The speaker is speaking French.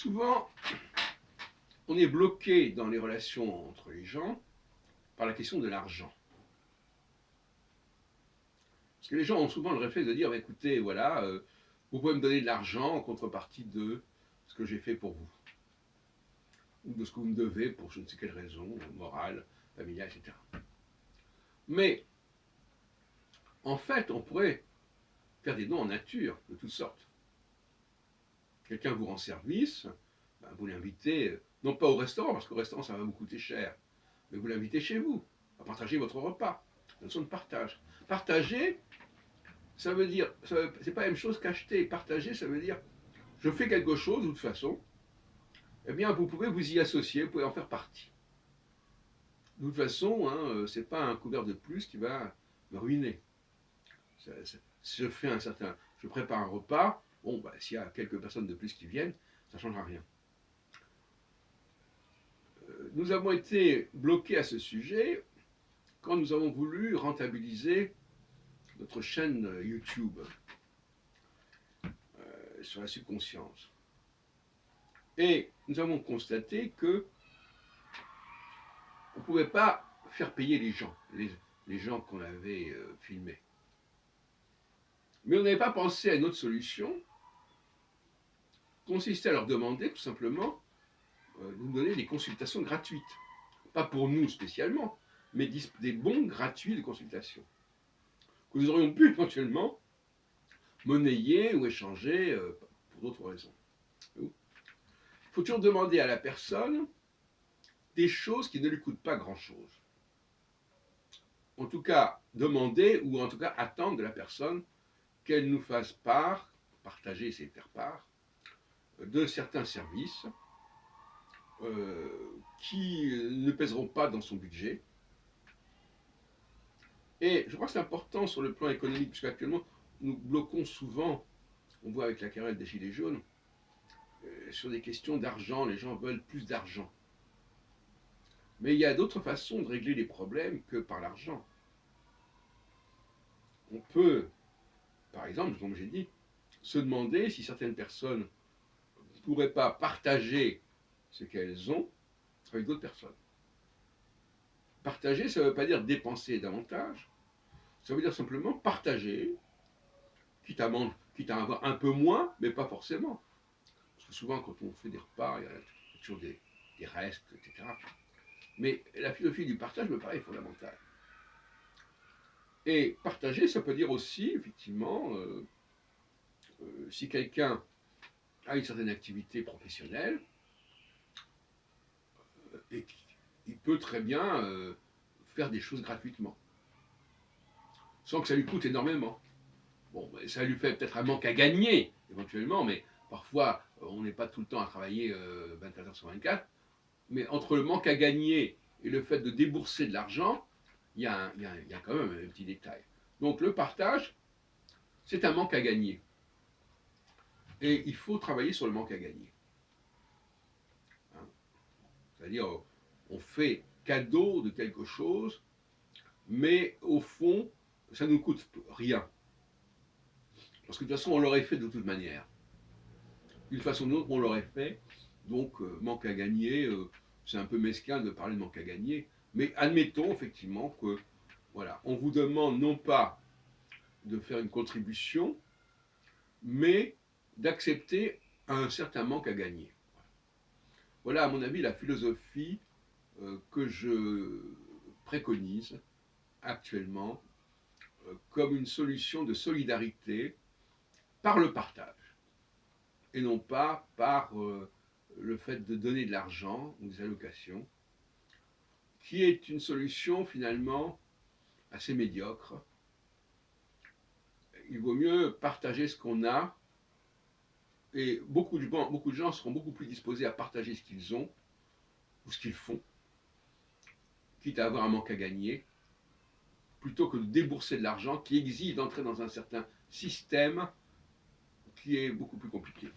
Souvent, on est bloqué dans les relations entre les gens par la question de l'argent. Parce que les gens ont souvent le réflexe de dire, bah, écoutez, voilà, vous pouvez me donner de l'argent en contrepartie de ce que j'ai fait pour vous, ou de ce que vous me devez pour je ne sais quelle raison, morale, familiale, etc. Mais, en fait, on pourrait faire des dons en nature, de toutes sortes. Quelqu'un vous rend service, ben vous l'invitez, non pas au restaurant, parce qu'au restaurant ça va vous coûter cher, mais vous l'invitez chez vous, à partager votre repas. C'est une notion de partage. Partager, ça veut dire, c'est pas la même chose qu'acheter. Partager, ça veut dire, je fais quelque chose de toute façon, eh bien vous pouvez vous y associer, vous pouvez en faire partie. De toute façon, hein, c'est pas un couvert de plus qui va me ruiner. Si je prépare un repas, bon, bah, s'il y a quelques personnes de plus qui viennent, ça ne changera rien. Nous avons été bloqués à ce sujet quand nous avons voulu rentabiliser notre chaîne YouTube sur la subconscience. Et nous avons constaté que on ne pouvait pas faire payer les gens qu'on avait filmés. Mais on n'avait pas pensé à une autre solution, consistait à leur demander tout simplement de nous donner des consultations gratuites. Pas pour nous spécialement, mais des bons gratuits de consultation. Que nous aurions pu éventuellement monnayer ou échanger pour d'autres raisons. Il faut toujours demander à la personne des choses qui ne lui coûtent pas grand-chose. En tout cas, demander ou en tout cas attendre de la personne qu'elle nous fasse part, partager, c'est faire part, de certains services qui ne pèseront pas dans son budget. Et je crois que c'est important sur le plan économique, puisque actuellement, nous bloquons souvent, on voit avec la querelle des Gilets jaunes, sur des questions d'argent, les gens veulent plus d'argent. Mais il y a d'autres façons de régler les problèmes que par l'argent. On peut, par exemple, comme j'ai dit, se demander si certaines personnes ne pourraient pas partager ce qu'elles ont avec d'autres personnes. Partager, ça ne veut pas dire dépenser davantage, ça veut dire simplement partager, quitte à avoir un peu moins, mais pas forcément. Parce que souvent, quand on fait des repas, il y a toujours des restes, etc. Mais la philosophie du partage me paraît fondamentale. Et partager, ça peut dire aussi, effectivement, si quelqu'un a une certaine activité professionnelle, et il peut très bien faire des choses gratuitement, sans que ça lui coûte énormément. Bon, ça lui fait peut-être un manque à gagner, éventuellement, mais parfois, on n'est pas tout le temps à travailler 24 heures sur 24. Mais entre le manque à gagner et le fait de débourser de l'argent, il y a quand même un petit détail. Donc le partage, c'est un manque à gagner. Et il faut travailler sur le manque à gagner. Hein. C'est-à-dire, on fait cadeau de quelque chose, mais au fond, ça ne nous coûte rien. Parce que de toute façon, on l'aurait fait de toute manière. D'une façon ou d'une autre, on l'aurait fait. Donc, manque à gagner, c'est un peu mesquin de parler de manque à gagner. Mais admettons effectivement que, voilà, on vous demande non pas de faire une contribution, mais d'accepter un certain manque à gagner. Voilà, à mon avis, la philosophie que je préconise actuellement comme une solution de solidarité par le partage, et non pas par le fait de donner de l'argent ou des allocations, qui est une solution finalement assez médiocre. Il vaut mieux partager ce qu'on a, et beaucoup de gens seront beaucoup plus disposés à partager ce qu'ils ont ou ce qu'ils font, quitte à avoir un manque à gagner, plutôt que de débourser de l'argent qui exige d'entrer dans un certain système qui est beaucoup plus compliqué.